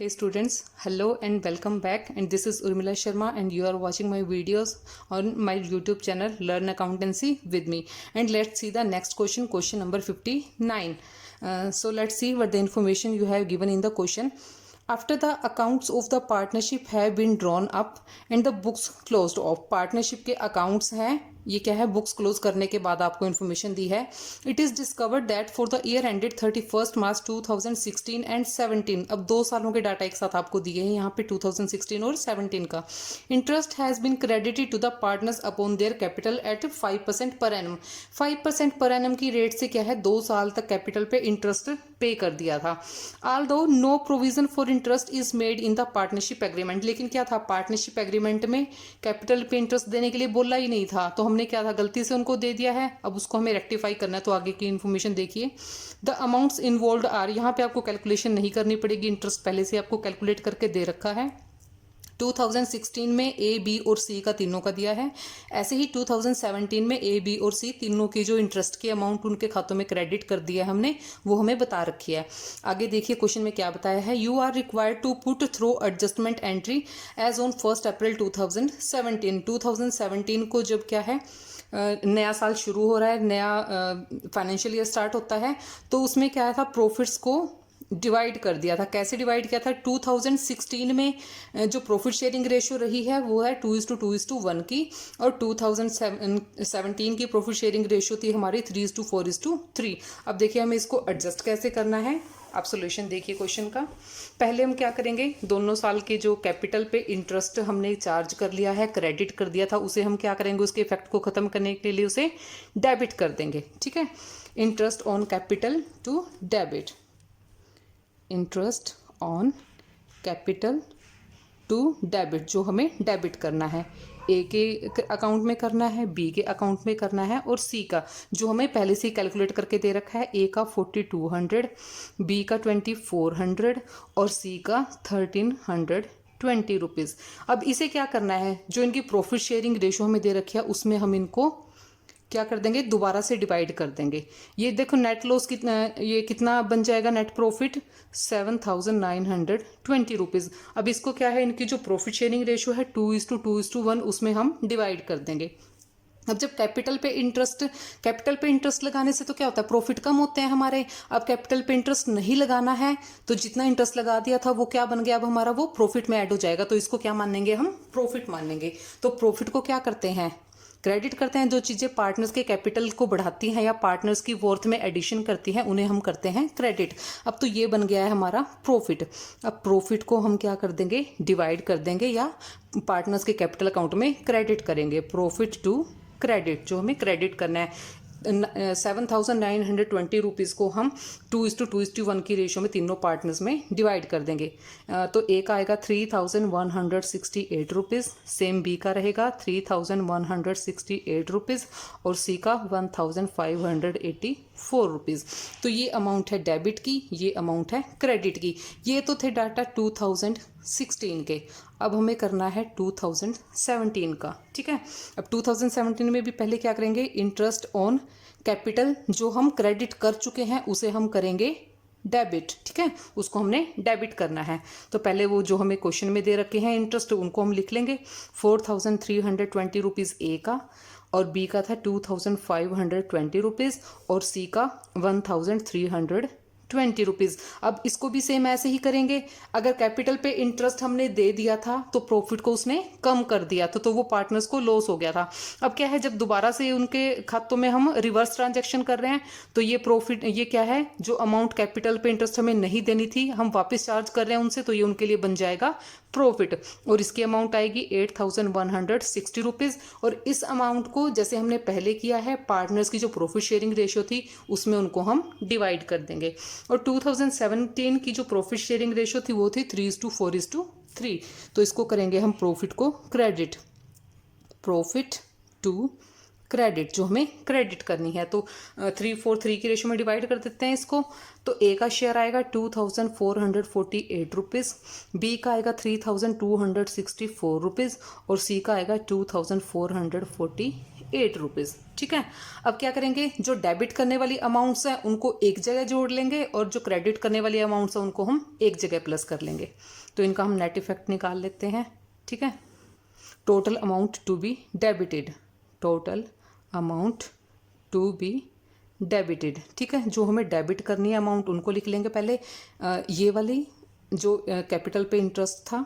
students, hello and welcome back, and this is Urmila Sharma and you are watching my videos on my YouTube channel Learn Accountancy with me. And let's see the next question number 59. So let's see what the information you have given in the question. After the accounts of the partnership have been drawn up and the books closed off, partnership के accounts हैं, ये क्या है, books close करने के बाद आपको information दी है. It is discovered that for the year ended 31 March 2016 and 17, अब 2 सालों के डाटा एक साथ आपको दिए हैं यहाँ पे 2016 और 17 का. Interest has been credited to the partners upon their capital at 5% per annum. 5% per annum की रेट से क्या है, 2 साल तक कैपिटल पे इंटरेस्ट पे कर दिया था. Although no provision for interest is made in the partnership agreement, लेकिन क्या था, पार्टनरशिप एग्रीमेंट में कैपिटल पे इंटरेस्ट देने के लिए बोला ही नहीं था, तो हमने क्या था, गलती से उनको दे दिया है. अब उसको हमें रेक्टिफाई करना है, तो आगे की इन्फॉर्मेशन देखिए. द अमाउंट्स इन्वॉल्व्ड आर, यहाँ पे आपको कैलकुलेशन नहीं करनी पड़ेगी, इंटरेस्ट पहले से आपको कैलकुलेट करके दे रखा है. 2016 में ए, बी और सी का तीनों का दिया है. ऐसे ही 2017 में ए, बी और सी तीनों की जो इंटरेस्ट की अमाउंट उनके खातों में क्रेडिट कर दिया है हमने, वो हमें बता रखी है. आगे देखिए क्वेश्चन में क्या बताया है. You are required to put through adjustment entry as on 1 April 2017. 2017 को जब क्या है, नया साल शुरू हो रहा है, नया फाइनेंशियल ईयर स्टार्ट होता है, तो उसमें क्या था, प्रॉफिट्स को डिवाइड कर दिया था. कैसे डिवाइड किया था, 2016 में जो प्रॉफिट शेयरिंग रेशियो रही है वो है 2:2:1 की, और 2017 की प्रॉफिट शेयरिंग रेशियो थी हमारी 3:4:3. अब देखिए हमें इसको एडजस्ट कैसे करना है. आप सोल्यूशन देखिए क्वेश्चन का. पहले हम क्या करेंगे, दोनों साल के जो कैपिटल पे इंटरेस्ट हमने चार्ज कर लिया है, क्रेडिट कर दिया था, उसे हम क्या करेंगे, उसके इफेक्ट को खत्म करने के लिए उसे डेबिट कर देंगे. ठीक है, interest on capital to debit, interest on capital to debit, जो हमें डेबिट करना है, ए के अकाउंट में करना है, बी के अकाउंट में करना है, और सी का जो हमें पहले से ही कैलकुलेट करके दे रखा है, ए का 4200, बी का 2400 और सी का 1320 रुपीज़. अब इसे क्या करना है, जो इनकी प्रॉफिट शेयरिंग रेशो हमें दे रखी है उसमें हम इनको क्या कर देंगे, दोबारा से डिवाइड कर देंगे. ये देखो नेट लॉस कितना, ये कितना बन जाएगा, नेट प्रॉफिट 7920 रुपीज़. अब इसको क्या है, इनकी जो प्रॉफिट शेयरिंग रेशियो है 2:2:1, उसमें हम डिवाइड कर देंगे. अब जब कैपिटल पे इंटरेस्ट लगाने से तो क्या होता है, प्रॉफिट कम होते हैं हमारे. अब कैपिटल पे इंटरेस्ट नहीं लगाना है, तो जितना इंटरेस्ट लगा दिया था वो क्या बन गया, अब हमारा वो प्रॉफिट में ऐड हो जाएगा, तो इसको क्या मानेंगे, हम प्रॉफिट मानेंगे. तो प्रॉफिट को क्या करते हैं, क्रेडिट करते हैं. जो चीज़ें पार्टनर्स के कैपिटल को बढ़ाती हैं या पार्टनर्स की वर्थ में एडिशन करती हैं, उन्हें हम करते हैं क्रेडिट. अब तो ये बन गया है हमारा प्रॉफिट. अब प्रॉफिट को हम क्या कर देंगे, डिवाइड कर देंगे या पार्टनर्स के कैपिटल अकाउंट में क्रेडिट करेंगे. प्रॉफिट टू क्रेडिट, जो हमें क्रेडिट करना है, 7920 रुपीज़ को हम 2:2:1 की रेशियो में तीनों पार्टनर्स में डिवाइड कर देंगे. तो ए का आएगा 3168 रुपीज़, सेम बी का रहेगा 3168 रुपीज़ और सी का 1584 रुपीज़. तो ये अमाउंट है डेबिट की, ये अमाउंट है क्रेडिट की. ये तो थे डाटा 2016 के. अब हमें करना है 2017 का. ठीक है, अब 2017 में भी पहले क्या करेंगे, इंटरेस्ट ऑन कैपिटल जो हम क्रेडिट कर चुके हैं उसे हम करेंगे डेबिट. ठीक है, उसको हमने डेबिट करना है. तो पहले वो जो हमें क्वेश्चन में दे रखे हैं इंटरेस्ट, उनको हम लिख लेंगे. 4320 रुपीज़ ए का, और बी का था 2520 रुपीज़ और सी का 1320 रुपीज़. अब इसको भी सेम ऐसे ही करेंगे. अगर कैपिटल पे इंटरेस्ट हमने दे दिया था तो प्रॉफिट को उसने कम कर दिया था, तो वो पार्टनर्स को लॉस हो गया था. अब क्या है, जब दोबारा से उनके खातों में हम रिवर्स ट्रांजैक्शन कर रहे हैं, तो ये प्रॉफिट, ये क्या है, जो अमाउंट कैपिटल पे इंटरेस्ट हमें नहीं देनी थी हम वापस चार्ज कर रहे हैं उनसे, तो ये उनके लिए बन जाएगा प्रॉफिट. और इसकी अमाउंट आएगी 8160 रुपीज़. और इस अमाउंट को जैसे हमने पहले किया है, पार्टनर्स की जो प्रॉफिट शेयरिंग रेशियो थी उसमें उनको हम डिवाइड कर देंगे. और 2017 की जो प्रॉफिट शेयरिंग रेशियो थी वो थी 3:4:3. तो इसको करेंगे हम प्रॉफिट को क्रेडिट, प्रॉफिट टू क्रेडिट, जो हमें क्रेडिट करनी है. तो 3:4:3 की रेशियो में डिवाइड कर देते हैं इसको. तो ए का शेयर आएगा 2448 रुपीज़, बी का आएगा 3264 रुपीज़ और सी का आएगा 2448 8 रुपीज़। ठीक है, अब क्या करेंगे, जो डेबिट करने वाली अमाउंट्स हैं उनको एक जगह जोड़ लेंगे और जो क्रेडिट करने वाली अमाउंट्स हैं उनको हम एक जगह प्लस कर लेंगे। तो इनका हम नेट इफेक्ट निकाल लेते हैं। ठीक है, total amount to be debited, total amount to be debited. ठीक है, जो हमें डेबिट करनी है अमाउंट उनको लिख लेंगे पहले। ये वाली जो कैपिटल पे इंटरेस्ट था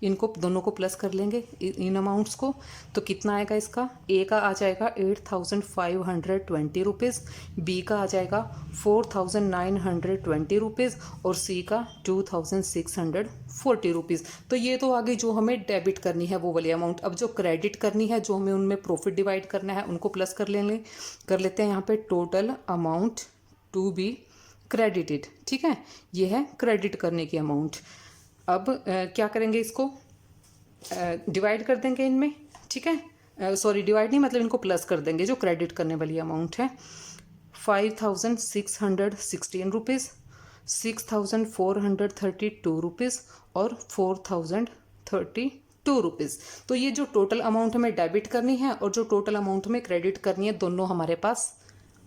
इनको दोनों को प्लस कर लेंगे इन अमाउंट्स को। तो कितना आएगा इसका, ए का आ जाएगा 8,520 रुपीज़, बी का आ जाएगा 4,920 रुपीज़ और सी का 2,640 रुपीज़। तो ये तो आगे जो हमें डेबिट करनी है वो वाली अमाउंट। अब जो क्रेडिट करनी है, जो हमें उनमें प्रॉफिट डिवाइड करना है उनको प्लस कर लेते हैं यहाँ पे। Total amount to be credited. ठीक है, ये है क्रेडिट करने की अमाउंट। अब क्या करेंगे, इसको डिवाइड कर देंगे इनमें। ठीक है, सॉरी डिवाइड नहीं, मतलब इनको प्लस कर देंगे जो क्रेडिट करने वाली अमाउंट है। 5,616 रुपीज़, 6,432 रुपीज़ और 4,032 रुपीज़। तो ये जो टोटल अमाउंट हमें डेबिट करनी है और जो टोटल अमाउंट हमें क्रेडिट करनी है दोनों हमारे पास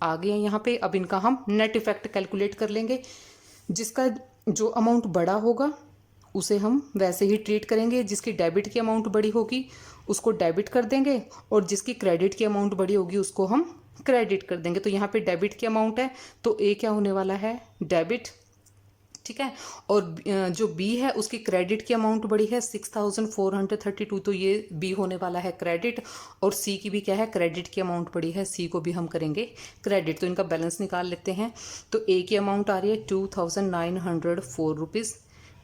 आ गए हैं यहाँ पे। अब इनका हम नेट इफेक्ट कैलकुलेट कर लेंगे। जिसका जो अमाउंट बड़ा होगा उसे हम वैसे ही ट्रीट करेंगे, जिसकी डेबिट की अमाउंट बड़ी होगी उसको डेबिट कर देंगे और जिसकी क्रेडिट की अमाउंट बड़ी होगी उसको हम क्रेडिट कर देंगे। तो यहाँ पे डेबिट की अमाउंट है तो ए क्या होने वाला है, डेबिट। ठीक है, और जो बी है उसकी क्रेडिट की अमाउंट बड़ी है 6,432, तो ये बी होने वाला है क्रेडिट। और सी की भी क्या है, क्रेडिट की अमाउंट बड़ी है, सी को भी हम करेंगे क्रेडिट। तो इनका बैलेंस निकाल लेते हैं। तो ए की अमाउंट आ रही है 2,904 रुपीज़,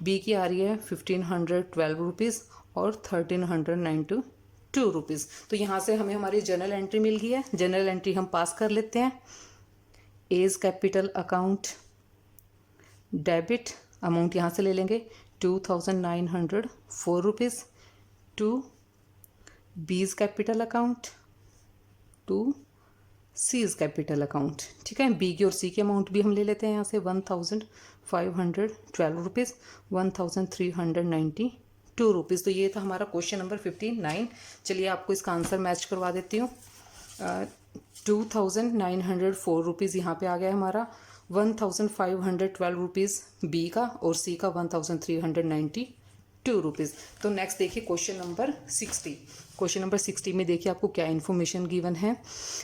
बी की आ रही है 1,512 रुपीज़ और 1,392 रुपीज़। तो यहाँ से हमें हमारी जर्नल एंट्री मिल गई है। जर्नल एंट्री हम पास कर लेते हैं। As capital account debit amount यहाँ से ले लेंगे 2,904 rupees to B's capital account to C's capital account. ठीक है, बी की और सी की अमाउंट भी हम ले लेते हैं यहाँ से 1,512 रुपीज़, 1,392 रुपीज़। तो ये था हमारा क्वेश्चन नंबर 59। चलिए आपको इसका आंसर मैच करवा देती हूँ। 2,904 रुपीज़ यहाँ पे आ गया हमारा, 1,512 रुपीज़ बी का और सी का 1,392 रुपीज़। तो नेक्स्ट देखिए क्वेश्चन नंबर 60। क्वेश्चन नंबर 60 में देखिए आपको क्या इन्फॉर्मेशन गिवन है।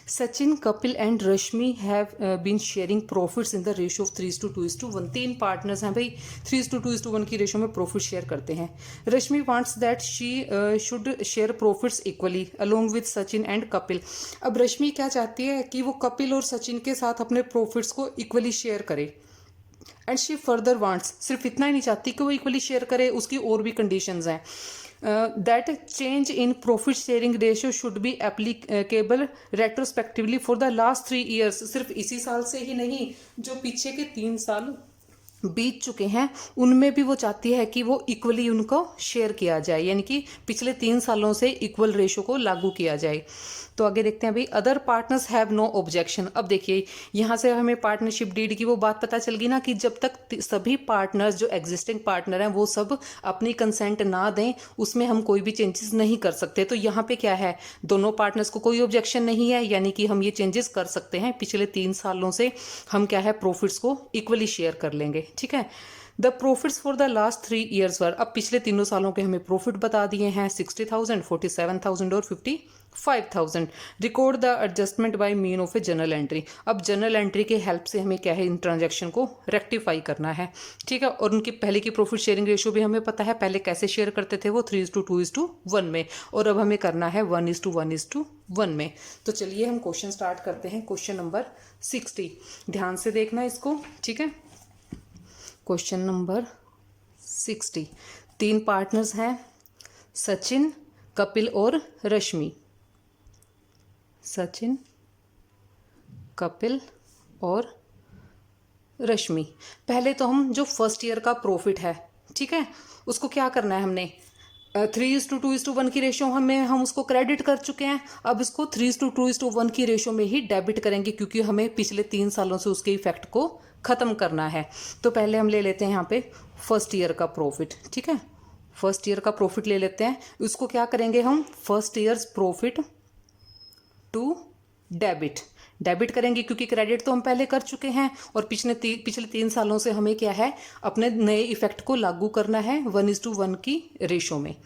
Sachin, Kapil and Rashmi have been sharing profits in the ratio of 3:2:1। 3 partners हैं भाई, 3:2:1 की रेशियो में प्रॉफिट शेयर करते हैं। Rashmi wants that she should share profits equally along with Sachin and Kapil. अब रश्मि क्या चाहती है कि वो कपिल और सचिन के साथ अपने प्रॉफिट्स को इक्वली शेयर करे। एंड शी फर्दर वांट्स, सिर्फ इतना ही नहीं चाहती कि वो इक्वली शेयर करे, उसकी और भी कंडीशंस हैं। That change in profit sharing ratio should be applicable retrospectively for the last 3 years. सिर्फ इसी साल से ही नहीं, जो पीछे के 3 साल बीत चुके हैं उनमें भी वो चाहती है कि वो इक्वली उनको शेयर किया जाए, यानी कि पिछले 3 सालों से इक्वल रेशो को लागू किया जाए। तो आगे देखते हैं भाई, other partners have no objection. अब देखिए यहाँ से हमें पार्टनरशिप डीड की वो बात पता चल गई ना कि जब तक सभी पार्टनर्स जो एग्जिस्टिंग पार्टनर हैं वो सब अपनी कंसेंट ना दें उसमें हम कोई भी चेंजेस नहीं कर सकते। तो यहाँ पे क्या है, दोनों पार्टनर्स को कोई ऑब्जेक्शन नहीं है, यानी कि हम ये चेंजेस कर सकते हैं। पिछले 3 सालों से हम क्या है, प्रॉफिट्स को इक्वली शेयर कर लेंगे। ठीक है, the profits for the last 3 years were. अब पिछले 3 सालों के हमें प्रॉफिट बता दिए हैं 60,000, 47,000 और 55,000। Record the adjustment by mean of a journal entry. अब जर्नल एंट्री के हेल्प से हमें क्या है, इन ट्रांजैक्शन को रेक्टिफाई करना है। ठीक है, और उनकी पहले की प्रॉफिट शेयरिंग रेशियो भी हमें पता है, पहले कैसे शेयर करते थे वो 3:2:1 में, और अब हमें करना है 1:1 में। तो चलिए हम क्वेश्चन स्टार्ट करते हैं। क्वेश्चन नंबर 60, ध्यान से देखना इसको। ठीक है, क्वेश्चन नंबर 60, 3 पार्टनर्स हैं, सचिन, कपिल और रश्मि। सचिन, कपिल और रश्मि। पहले तो हम जो फर्स्ट ईयर का प्रॉफिट है, ठीक है, उसको क्या करना है, हमने 3:2:1 की रेशियो हम उसको क्रेडिट कर चुके हैं। अब इसको 3:2:1 की रेशियो में ही डेबिट करेंगे, क्योंकि हमें पिछले 3 सालों से उसके इफेक्ट को ख़त्म करना है। तो पहले हम ले लेते हैं यहाँ पे फर्स्ट ईयर का प्रॉफिट। ठीक है, फर्स्ट ईयर का प्रॉफिट ले लेते हैं। उसको क्या करेंगे हम, first year's profit to debit. Debit करेंगे क्योंकि क्रेडिट तो हम पहले कर चुके हैं और पिछले 3 सालों से हमें क्या है, अपने नए इफेक्ट को लागू करना है 1:1 की रेशो में।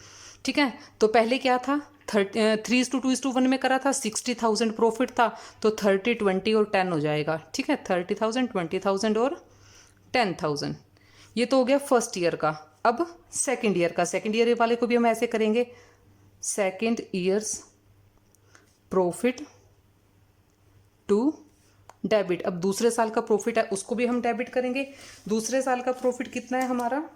ठीक है, तो पहले क्या था, 3:2:1 में करा था, 60,000 प्रॉफिट था, तो 30, 20 और 10 हो जाएगा। ठीक है, 30,000, 20,000 और 10,000। ये तो हो गया फर्स्ट ईयर का। अब सेकेंड ईयर का, सेकेंड ईयर वाले को भी हम ऐसे करेंगे, second year's profit to debit. अब दूसरे साल का प्रॉफिट है उसको भी हम डेबिट करेंगे। दूसरे साल का प्रॉफिट कितना है हमारा,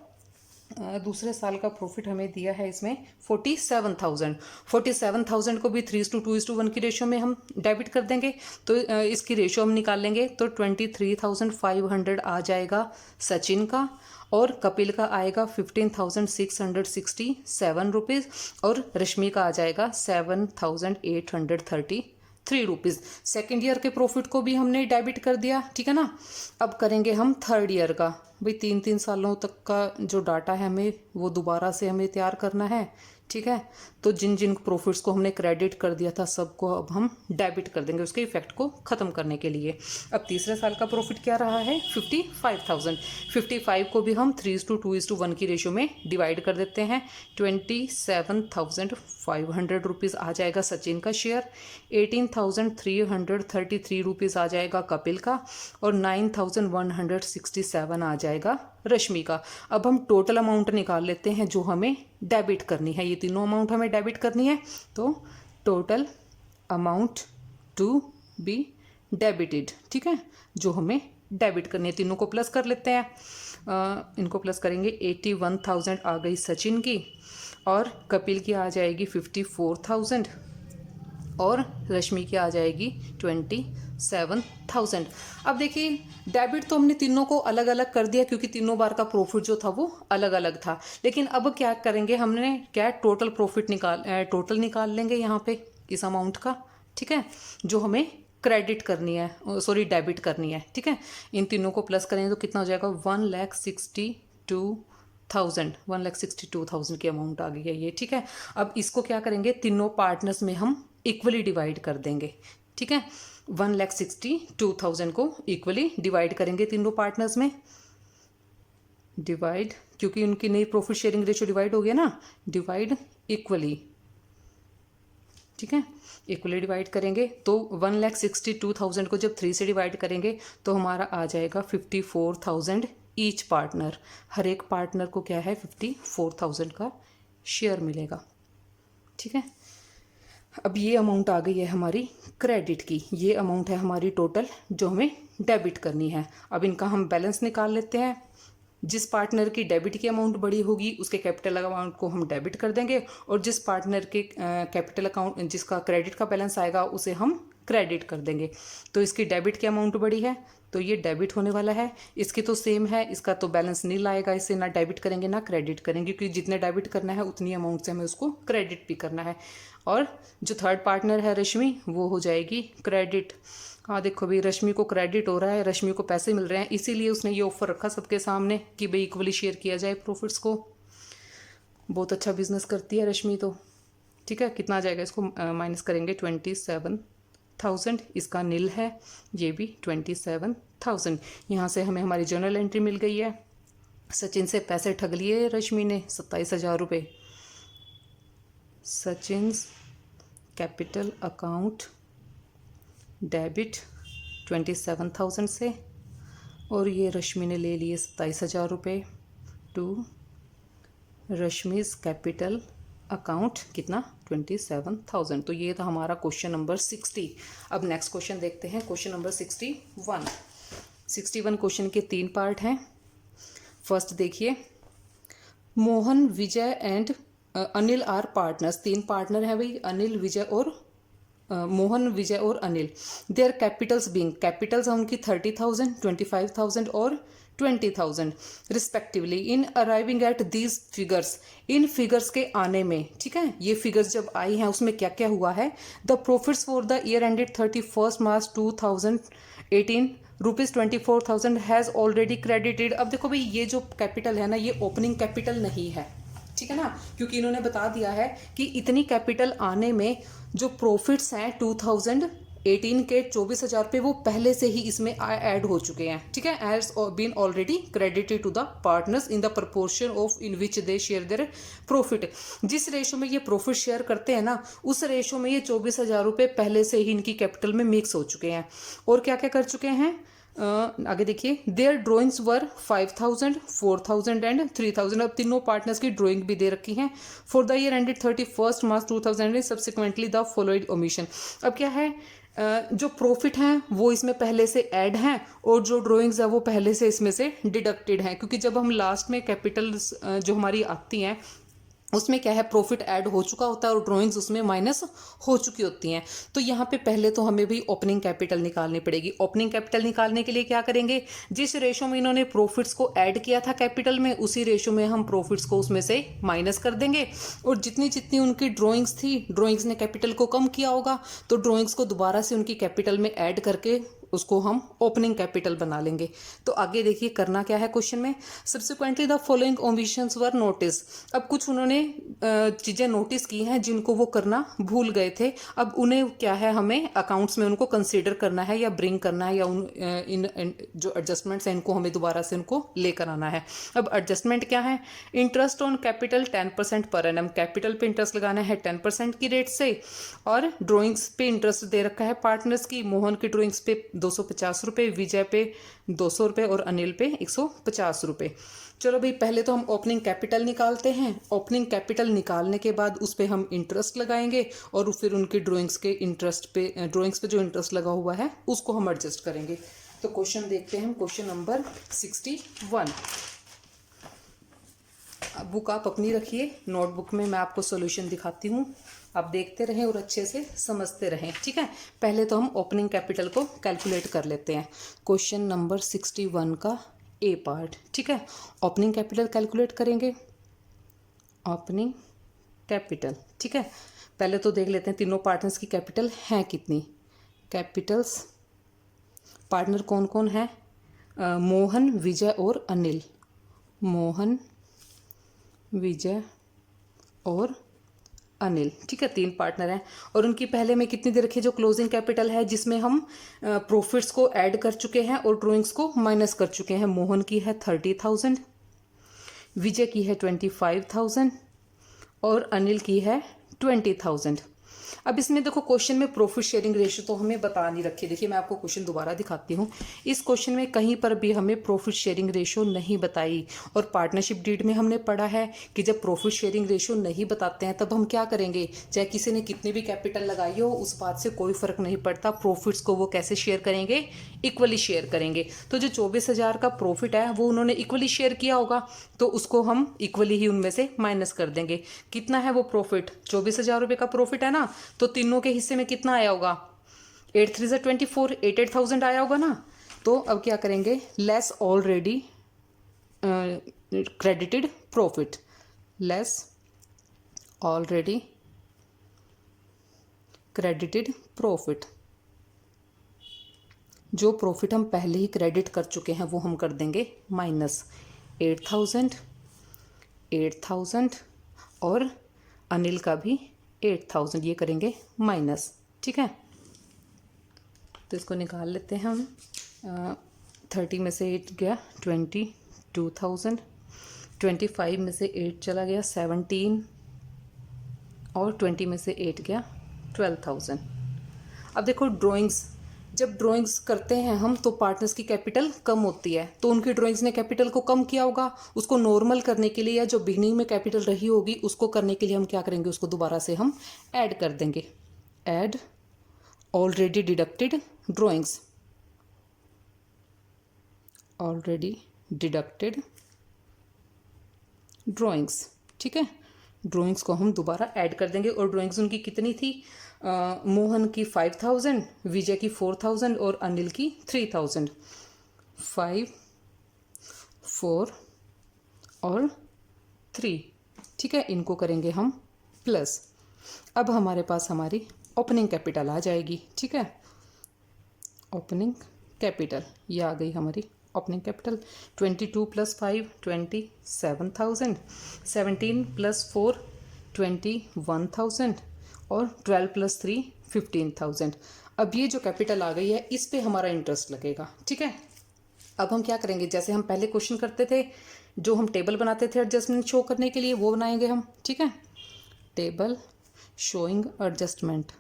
दूसरे साल का प्रॉफिट हमें दिया है इसमें 47,000। 47,000 को भी 3:2:1 की रेशो में हम डेबिट कर देंगे, तो इसकी रेशो हम निकाल लेंगे, तो 23,500 आ जाएगा सचिन का, और कपिल का आएगा 15,667 रुपीज़, और रश्मि का आ जाएगा 7,833 रुपीज़। सेकेंड ईयर के प्रॉफिट को भी हमने डेबिट कर दिया। ठीक है ना, अब करेंगे हम थर्ड ईयर का। भाई 3 सालों तक का जो डाटा है हमें वो दोबारा से हमें तैयार करना है। ठीक है, तो जिन जिन प्रॉफिट्स को हमने क्रेडिट कर दिया था सबको अब हम डेबिट कर देंगे उसके इफेक्ट को ख़त्म करने के लिए। अब तीसरे साल का प्रॉफिट क्या रहा है, 55,000। 55 को भी हम 3:2:1 की रेशो में डिवाइड कर देते हैं। 27,500 रुपीज़ आ जाएगा सचिन का शेयर, 18,333 रुपीज़ आ जाएगा कपिल का, और 9,167 आ जाएगा रश्मि का। अब हम टोटल अमाउंट निकाल लेते हैं जो हमें डेबिट करनी है। ये तीनों अमाउंट हमें डेबिट करनी है, तो total amount to be debited. ठीक है, जो हमें डेबिट करनी है, तीनों को प्लस कर लेते हैं। इनको प्लस करेंगे, 81,000 आ गई सचिन की, और कपिल की आ जाएगी 54,000, और रश्मि की आ जाएगी 27,000। अब देखिए डेबिट तो हमने तीनों को अलग अलग कर दिया क्योंकि तीनों बार का प्रॉफिट जो था वो अलग अलग था। लेकिन अब क्या करेंगे, हमने क्या टोटल प्रॉफिट टोटल निकाल लेंगे यहाँ पे इस अमाउंट का। ठीक है, जो हमें क्रेडिट करनी है, सॉरी डेबिट करनी है। ठीक है, इन तीनों को प्लस करेंगे तो कितना हो जाएगा, 1,62,000 की अमाउंट आ गई है ये। ठीक है, अब इसको क्या करेंगे, तीनों पार्टनर्स में हम इक्वली डिवाइड कर देंगे। ठीक है, 1,62,000 को इक्वली डिवाइड करेंगे तीनों पार्टनर्स में। डिवाइड, क्योंकि उनकी नई प्रॉफिट शेयरिंग रेशियो डिवाइड हो गया ना, डिवाइड इक्वली। ठीक है, इक्वली डिवाइड करेंगे तो 1,62,000 को जब 3 से डिवाइड करेंगे तो हमारा आ जाएगा 54,000 ईच पार्टनर। हर एक पार्टनर को क्या है, 54,000 का शेयर मिलेगा। ठीक है, अब ये अमाउंट आ गई है हमारी क्रेडिट की, ये अमाउंट है हमारी टोटल जो हमें डेबिट करनी है। अब इनका हम बैलेंस निकाल लेते हैं। जिस पार्टनर की डेबिट की अमाउंट बड़ी होगी उसके कैपिटल अकाउंट को हम डेबिट कर देंगे, और जिस पार्टनर के कैपिटल अकाउंट जिसका क्रेडिट का बैलेंस आएगा उसे हम क्रेडिट कर देंगे। तो इसकी डेबिट की अमाउंट बड़ी है तो ये डेबिट होने वाला है। इसकी तो सेम है, इसका तो बैलेंस नहीं लाएगा, इसे ना डेबिट करेंगे ना क्रेडिट करेंगे, क्योंकि जितने डेबिट करना है उतनी अमाउंट से हमें उसको क्रेडिट भी करना है। और जो थर्ड पार्टनर है रश्मि, वो हो जाएगी क्रेडिट। हाँ देखो भाई, रश्मि को क्रेडिट हो रहा है, रश्मि को पैसे मिल रहे हैं, इसीलिए उसने ये ऑफर रखा सबके सामने कि भाई इक्वली शेयर किया जाए प्रॉफिट्स को। बहुत अच्छा बिजनेस करती है रश्मि तो। ठीक है, कितना आ जाएगा, इसको माइनस करेंगे, 27,000। इसका नील है, ये भी 27,000। यहाँ से हमें हमारी जर्नल एंट्री मिल गई है। सचिन से पैसे ठग लिए रश्मि ने, 27,000 रुपये। सचिन्स कैपिटल अकाउंट डेबिट 27,000 से, और ये रश्मि ने ले लिए 27,000 रुपये टू रश्मिस कैपिटल अकाउंट कितना, 27,000। तो ये था हमारा क्वेश्चन नंबर 60। अब नेक्स्ट क्वेश्चन देखते हैं, क्वेश्चन नंबर 61। 61 क्वेश्चन के 3 पार्ट हैं। फर्स्ट देखिए, Mohan, Vijay and Anil are partners. 3 partner हैं भाई, अनिल, विजय और मोहन, विजय और Anil. Their capitals being, capitals हैं उनकी 30,000, 25,000 और 20,000 respectively. In arriving at these figures, इन फिगर्स के आने में, ठीक है, ये फिगर्स जब आई हैं उसमें क्या क्या हुआ है। The profits for the year ended 31 March 2018 ₹24,000 has already credited. अब देखो भाई, ये जो कैपिटल है ना, ये ओपनिंग कैपिटल नहीं है, ठीक है ना, क्योंकि इन्होंने बता दिया है कि इतनी कैपिटल आने में जो प्रॉफिट्स हैं 2018 के 24,000 पे वो पहले से ही इसमें ऐड हो चुके हैं। ठीक है, has been already credited to the partners in the proportion of in which they share their profit. जिस रेशो में ये प्रॉफिट शेयर करते हैं ना, उस रेशो में ये 24,000 रुपये पहले से ही इनकी कैपिटल में मिक्स हो चुके हैं। और क्या क्या कर चुके हैं, आगे देखिए, देयर ड्राइंग्स वर 5,000, 4,000 एंड 3,000। अब तीनों पार्टनर्स की ड्राइंग भी दे रखी हैं for the year ended 31 March 2000 subsequently the following omission. अब क्या है, जो प्रॉफिट हैं वो इसमें पहले से ऐड हैं और जो ड्राइंग्स है वो पहले से इसमें से डिडक्टेड हैं, क्योंकि जब हम लास्ट में कैपिटल्स जो हमारी आती हैं उसमें क्या है, प्रॉफिट ऐड हो चुका होता है और ड्राइंग्स उसमें माइनस हो चुकी होती हैं। तो यहाँ पे पहले तो हमें भी ओपनिंग कैपिटल निकालनी पड़ेगी। ओपनिंग कैपिटल निकालने के लिए क्या करेंगे, जिस रेशो में इन्होंने प्रॉफिट्स को ऐड किया था कैपिटल में, उसी रेशो में हम प्रॉफिट्स को उसमें से माइनस कर देंगे। और जितनी जितनी उनकी ड्राइंग्स थी, ड्राइंग्स ने कैपिटल को कम किया होगा, तो ड्राइंग्स को दोबारा से उनकी कैपिटल में ऐड करके उसको हम ओपनिंग कैपिटल बना लेंगे। तो आगे देखिए करना क्या है क्वेश्चन में, subsequently the following omissions were notice. अब कुछ उन्होंने चीज़ें नोटिस की हैं जिनको वो करना भूल गए थे, अब उन्हें क्या है, हमें अकाउंट्स में उनको कंसीडर करना है या ब्रिंग करना है, या इन जो एडजस्टमेंट्स हैं इनको हमें दोबारा से उनको लेकर आना है। अब एडजस्टमेंट क्या है, interest on capital 10% per annum, capital पे इंटरेस्ट लगाना है 10% की रेट से। और ड्राइंग्स पे इंटरेस्ट दे रखा है पार्टनर्स की, मोहन की ड्राइंग्स पे 250 रुपये, विजय पे 200 रुपये और अनिल पे 150 रुपये। चलो भाई, पहले तो हम ओपनिंग कैपिटल निकालते हैं। ओपनिंग कैपिटल निकालने के बाद उस पर हम इंटरेस्ट लगाएंगे और फिर उनकी ड्राइंग्स के इंटरेस्ट पे, ड्राइंग्स पे जो इंटरेस्ट लगा हुआ है उसको हम एडजस्ट करेंगे। तो क्वेश्चन देखते हैं हम, क्वेश्चन नंबर 61। बुक आप अपनी रखिए, नोटबुक में मैं आपको सॉल्यूशन दिखाती हूँ, आप देखते रहें और अच्छे से समझते रहें। ठीक है, पहले तो हम ओपनिंग कैपिटल को कैलकुलेट कर लेते हैं। क्वेश्चन नंबर 61 का ए पार्ट। ठीक है, ओपनिंग कैपिटल कैलकुलेट करेंगे, ओपनिंग कैपिटल। ठीक है, पहले तो देख लेते हैं तीनों पार्टनर्स की कैपिटल हैं कितनी। कैपिटल्स पार्टनर कौन कौन है, मोहन, विजय और अनिल। मोहन, विजय और अनिल। ठीक है, 3 पार्टनर हैं और उनकी पहले में कितनी दे रखी है, जो क्लोजिंग कैपिटल है जिसमें हम प्रॉफिट्स को ऐड कर चुके हैं और ड्राइंग्स को माइनस कर चुके हैं। मोहन की है 30,000, विजय की है 25,000 और अनिल की है 20,000। अब इसमें देखो क्वेश्चन में प्रॉफिट शेयरिंग रेशियो तो हमें बता नहीं रखी। देखिए मैं आपको क्वेश्चन दोबारा दिखाती हूँ। इस क्वेश्चन में कहीं पर भी हमें प्रॉफिट शेयरिंग रेशियो नहीं बताई। और पार्टनरशिप डीड में हमने पढ़ा है कि जब प्रॉफिट शेयरिंग रेशियो नहीं बताते हैं तब हम क्या करेंगे, चाहे किसी ने कितनी भी कैपिटल लगाई हो उस बात से कोई फर्क नहीं पड़ता, प्रॉफिट्स को वो कैसे शेयर करेंगे, इक्वली शेयर करेंगे। तो जो 24,000 का प्रॉफिट है वो उन्होंने इक्वली शेयर किया होगा, तो उसको हम इक्वली ही उनमें से माइनस कर देंगे। कितना है वो प्रॉफिट, 24,000 रुपये का प्रॉफिट है ना, तो तीनों के हिस्से में कितना आया होगा, 8 3 24, 88,000 आया होगा ना। तो अब क्या करेंगे, less already credited profit, less already credited profit. जो प्रॉफिट हम पहले ही क्रेडिट कर चुके हैं वो हम कर देंगे माइनस। 8,000 और अनिल का भी 8,000, ये करेंगे माइनस। ठीक है, तो इसको निकाल लेते हैं हम। 30 में से 8 गया 22,000, 25 में से 8 चला गया 17 और 20 में से 8 गया 12,000। अब देखो ड्राइंग्स, जब ड्राइंग्स करते हैं हम तो पार्टनर्स की कैपिटल कम होती है, तो उनकी ड्राइंग्स ने कैपिटल को कम किया होगा। उसको नॉर्मल करने के लिए या जो बिगनिंग में कैपिटल रही होगी उसको करने के लिए हम क्या करेंगे, उसको दोबारा से हम ऐड कर देंगे। Add already deducted drawings, already deducted drawings. ठीक है, ड्राइंग्स को हम दोबारा ऐड कर देंगे। और ड्राइंग्स उनकी कितनी थी, मोहन की 5,000, विजय की 4,000 और अनिल की 3,000। 5, 4 और 3। ठीक है, इनको करेंगे हम प्लस। अब हमारे पास हमारी ओपनिंग कैपिटल आ जाएगी। ठीक है, ओपनिंग कैपिटल, ये आ गई हमारी ओपनिंग कैपिटल 22 + 5 27,000, 17 + 4 21,000 और 12 + 3 15,000। अब ये जो कैपिटल आ गई है इस पे हमारा इंटरेस्ट लगेगा। ठीक है, अब हम क्या करेंगे, जैसे हम पहले क्वेश्चन करते थे, जो हम टेबल बनाते थे एडजस्टमेंट शो करने के लिए, वो बनाएंगे हम। ठीक है, table showing adjustment,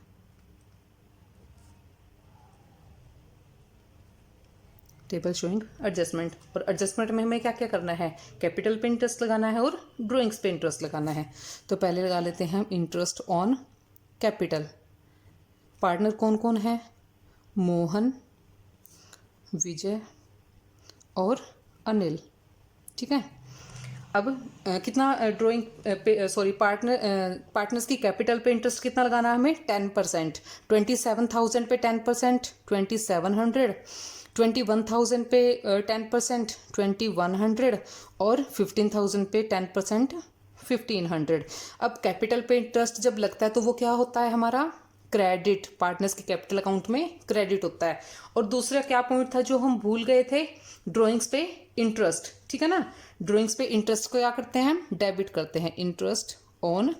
table showing adjustment. और एडजस्टमेंट में हमें क्या क्या करना है, कैपिटल पे इंटरेस्ट लगाना है और ड्राइंग्स पे इंटरेस्ट लगाना है। तो पहले लगा लेते हैं हम इंटरेस्ट ऑन कैपिटल। पार्टनर कौन कौन है, मोहन, विजय और अनिल। ठीक है, अब कितना ड्राइंग पे पार्टनर्स की कैपिटल पे इंटरेस्ट कितना लगाना है हमें, 10%। 27,000 पे 10%, 2700, 21,000 पे 10%, 2100 और 15,000 पे 10%, 1500। अब कैपिटल पे इंटरेस्ट जब लगता है तो वो क्या होता है हमारा, क्रेडिट। पार्टनर्स के कैपिटल अकाउंट में क्रेडिट होता है। और दूसरा क्या पॉइंट था जो हम भूल गए थे, ड्राइंग्स पे इंटरेस्ट। ठीक है ना, ड्राइंग्स पे इंटरेस्ट को क्या करते हैं हम, डेबिट करते हैं। इंटरेस्ट ऑन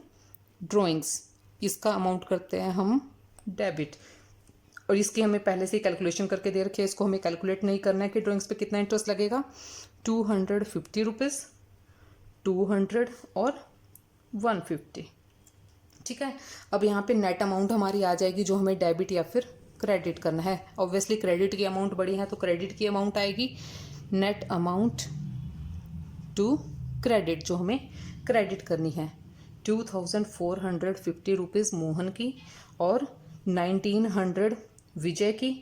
ड्राइंग्स, इसका अमाउंट करते हैं हम डेबिट। और इसकी हमें पहले से ही कैलकुलेशन करके दे रखी है, इसको हमें कैलकुलेट नहीं करना है कि ड्राइंग्स पे कितना इंटरेस्ट लगेगा। 250 रुपीज़, 200 और 150। ठीक है, अब यहाँ पे नेट अमाउंट हमारी आ जाएगी जो हमें डेबिट या फिर क्रेडिट करना है। ऑब्वियसली क्रेडिट की अमाउंट बड़ी है तो क्रेडिट की अमाउंट आएगी। नेट अमाउंट टू क्रेडिट, जो हमें क्रेडिट करनी है, 2,450 रुपीज़ मोहन की और 1,900 विजय की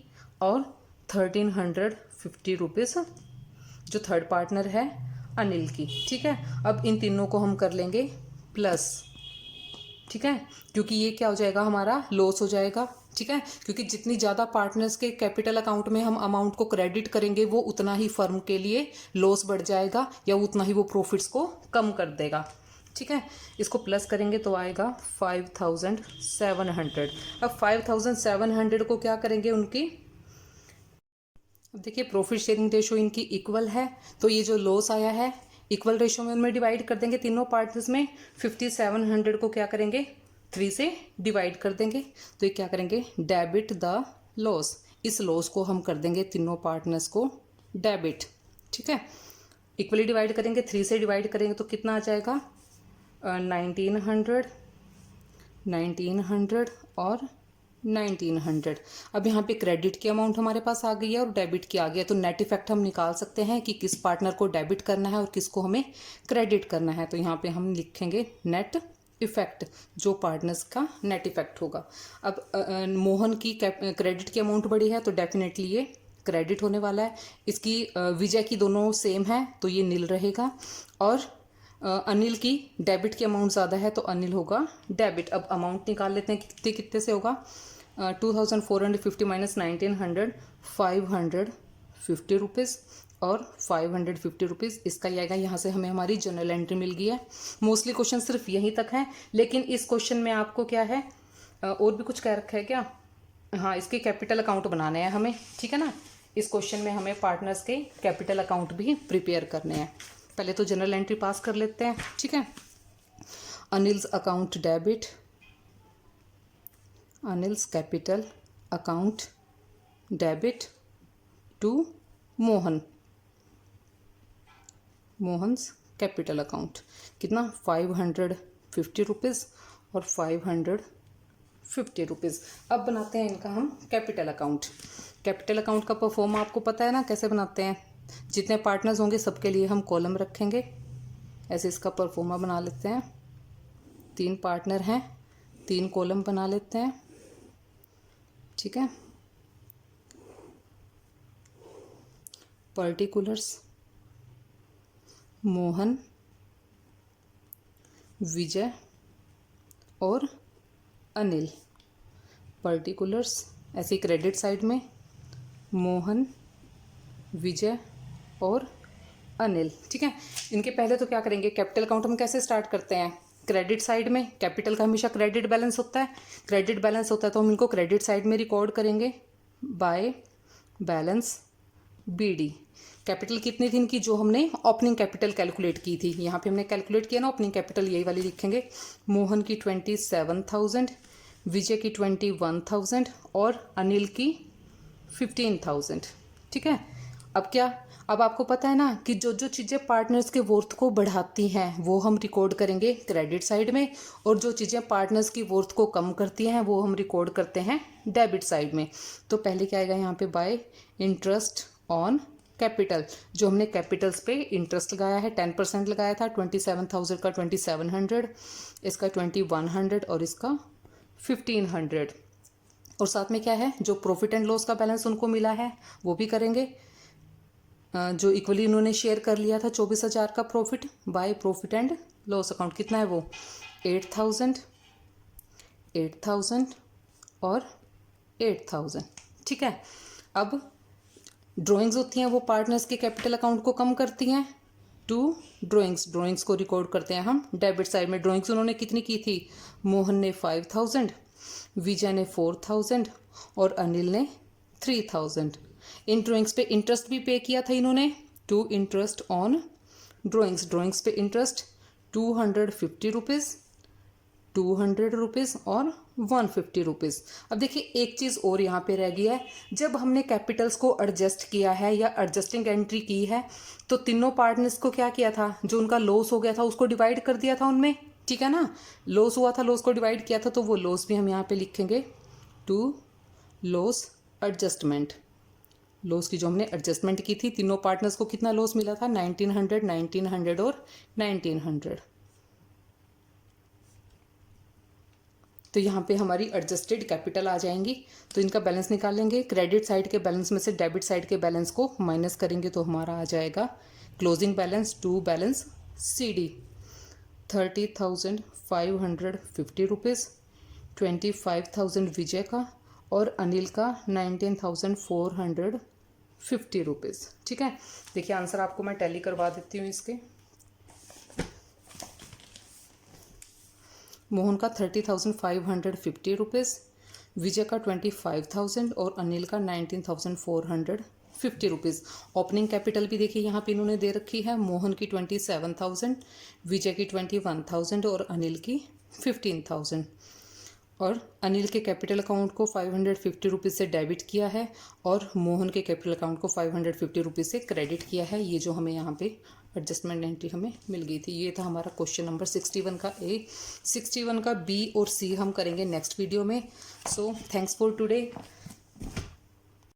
और 1,350 रुपीज़ जो थर्ड पार्टनर है अनिल की। ठीक है, अब इन तीनों को हम कर लेंगे प्लस। ठीक है, क्योंकि ये क्या हो जाएगा, हमारा लॉस हो जाएगा। ठीक है, क्योंकि जितनी ज़्यादा पार्टनर्स के कैपिटल अकाउंट में हम अमाउंट को क्रेडिट करेंगे वो उतना ही फर्म के लिए लॉस बढ़ जाएगा या उतना ही वो प्रॉफिट्स को कम कर देगा। ठीक है, इसको प्लस करेंगे तो आएगा 5,700। अब 5,700 को क्या करेंगे उनकी, अब देखिए प्रॉफिट शेयरिंग रेशो इनकी इक्वल है, तो ये जो लॉस आया है इक्वल रेशो में उनमें डिवाइड कर देंगे तीनों पार्टनर्स में। 5,700 को क्या करेंगे, 3 से डिवाइड कर देंगे, तो ये क्या करेंगे, डेबिट द लॉस। इस लॉस को हम कर देंगे तीनों पार्टनर्स को डेबिट। ठीक है, इक्वली डिवाइड करेंगे, 3 से डिवाइड करेंगे तो कितना आ जाएगा, 1,900, 1,900 और 1,900। अब यहाँ पे क्रेडिट की अमाउंट हमारे पास आ गई है और डेबिट की आ गई है, तो नेट इफेक्ट हम निकाल सकते हैं कि किस पार्टनर को डेबिट करना है और किसको हमें क्रेडिट करना है। तो यहाँ पे हम लिखेंगे नेट इफेक्ट, जो पार्टनर्स का नेट इफेक्ट होगा। अब मोहन की क्रेडिट की अमाउंट बड़ी है तो डेफिनेटली ये क्रेडिट होने वाला है। इसकी विजय की दोनों सेम है तो ये नील रहेगा। और अनिल की डेबिट की अमाउंट ज़्यादा है तो अनिल होगा डेबिट। अब अमाउंट निकाल लेते हैं कितने कितने से होगा, 2,450 माइनस 1,900, 550 रुपीज़ और 550 रुपीज़ इसका ही आएगा। यहाँ से हमें हमारी जनरल एंट्री मिल गई है। मोस्टली क्वेश्चन सिर्फ यहीं तक है, लेकिन इस क्वेश्चन में आपको क्या है, और भी कुछ कह रखा है क्या, हाँ इसके कैपिटल अकाउंट बनाने हैं हमें। ठीक है ना, इस क्वेश्चन में हमें पार्टनर्स के कैपिटल अकाउंट भी प्रिपेयर करने हैं। पहले तो जनरल एंट्री पास कर लेते हैं। ठीक है, Anil's account debit, Anil's capital account debit to Mohan, Mohan's capital account कितना, 550 रुपीज़ और 550 रुपीज़। अब बनाते हैं इनका हम कैपिटल अकाउंट। कैपिटल अकाउंट का परफॉर्म आपको पता है ना कैसे बनाते हैं, जितने पार्टनर्स होंगे सबके लिए हम कॉलम रखेंगे। ऐसे इसका परफॉर्मा बना लेते हैं, 3 पार्टनर हैं, 3 कॉलम बना लेते हैं। ठीक है, पर्टिकुलर्स मोहन, विजय और अनिल। पर्टिकुलर्स ऐसे क्रेडिट साइड में मोहन, विजय और अनिल। ठीक है, इनके पहले तो क्या करेंगे, कैपिटल अकाउंट हम कैसे स्टार्ट करते हैं, क्रेडिट साइड में। कैपिटल का हमेशा क्रेडिट बैलेंस होता है, क्रेडिट बैलेंस होता है तो हम इनको क्रेडिट साइड में रिकॉर्ड करेंगे बाय बैलेंस BD। कैपिटल कितनी थी इनकी, जो हमने ओपनिंग कैपिटल कैलकुलेट की थी, यहाँ पे हमने कैलकुलेट किया ना ओपनिंग कैपिटल, यही वाली लिखेंगे। मोहन की 27,000, विजय की 21,000 और अनिल की 15,000। ठीक है। अब क्या, अब आपको पता है ना कि जो जो चीज़ें पार्टनर्स के वर्थ को बढ़ाती हैं वो हम रिकॉर्ड करेंगे क्रेडिट साइड में, और जो चीज़ें पार्टनर्स की वर्थ को कम करती हैं वो हम रिकॉर्ड करते हैं डेबिट साइड में। तो पहले क्या आएगा यहाँ पे, बाय इंटरेस्ट ऑन कैपिटल। जो हमने कैपिटल्स पे इंटरेस्ट लगाया है 10% लगाया था, 27,000 का 2700, इसका 2100 और इसका 1500। और साथ में क्या है, जो प्रॉफिट एंड लॉस का बैलेंस उनको मिला है वो भी करेंगे, जो इक्वली उन्होंने शेयर कर लिया था 24,000 का profit, by profit and loss account. कितना है वो, 8,000, 8,000 और 8,000। ठीक है। अब ड्राइंग्स होती हैं वो पार्टनर्स के कैपिटल अकाउंट को कम करती हैं। टू ड्राइंग्स को रिकॉर्ड करते हैं हम डेबिट साइड में। ड्राइंग्स उन्होंने कितनी की थी, मोहन ने 5,000, विजय ने 4,000 और अनिल ने 3,000। इन ड्राइंग्स पे इंटरेस्ट भी पे किया था इन्होंने, टू इंटरेस्ट ऑन ड्राइंग्स पे इंटरेस्ट 250 रुपीज़, 200 रुपीज़ और 150 रुपीज़। अब देखिए एक चीज़ और यहाँ पे रह गया है, जब हमने कैपिटल्स को एडजस्ट किया है या एडजस्टिंग एंट्री की है तो तीनों पार्टनर्स को क्या किया था, जो उनका लॉस हो गया था उसको डिवाइड कर दिया था उनमें। ठीक है ना, लॉस हुआ था, लॉस को डिवाइड किया था, तो वो लॉस भी हम यहाँ पे लिखेंगे टू लॉस एडजस्टमेंट। लॉस की जो हमने एडजस्टमेंट की थी, तीनों पार्टनर्स को कितना लॉस मिला था, 1900, 1900 और 1900। तो यहाँ पे हमारी एडजस्टेड कैपिटल आ जाएंगी। तो इनका बैलेंस निकालेंगे, क्रेडिट साइड के बैलेंस में से डेबिट साइड के बैलेंस को माइनस करेंगे तो हमारा आ जाएगा closing balance to balance CD 30,550 rupees, 25,000 Vijay का और अनिल का 19,450 रुपीज़। ठीक है। देखिए आंसर आपको मैं टैली करवा देती हूँ इसके। मोहन का 30,550 रुपीज़, विजय का 25,000 और अनिल का 19,450 रुपीज़। ओपनिंग कैपिटल भी देखिए यहाँ पे इन्होंने दे रखी है, मोहन की 27,000, विजय की 21,000 और अनिल की 15,000। और अनिल के कैपिटल अकाउंट को 550 रुपीज़ से डेबिट किया है और मोहन के कैपिटल अकाउंट को 550 रुपीज़ से क्रेडिट किया है। ये जो हमें यहाँ पे एडजस्टमेंट एंट्री हमें मिल गई थी। ये था हमारा क्वेश्चन नंबर 61 का A। 61 का B और C हम करेंगे नेक्स्ट वीडियो में। So thanks for today.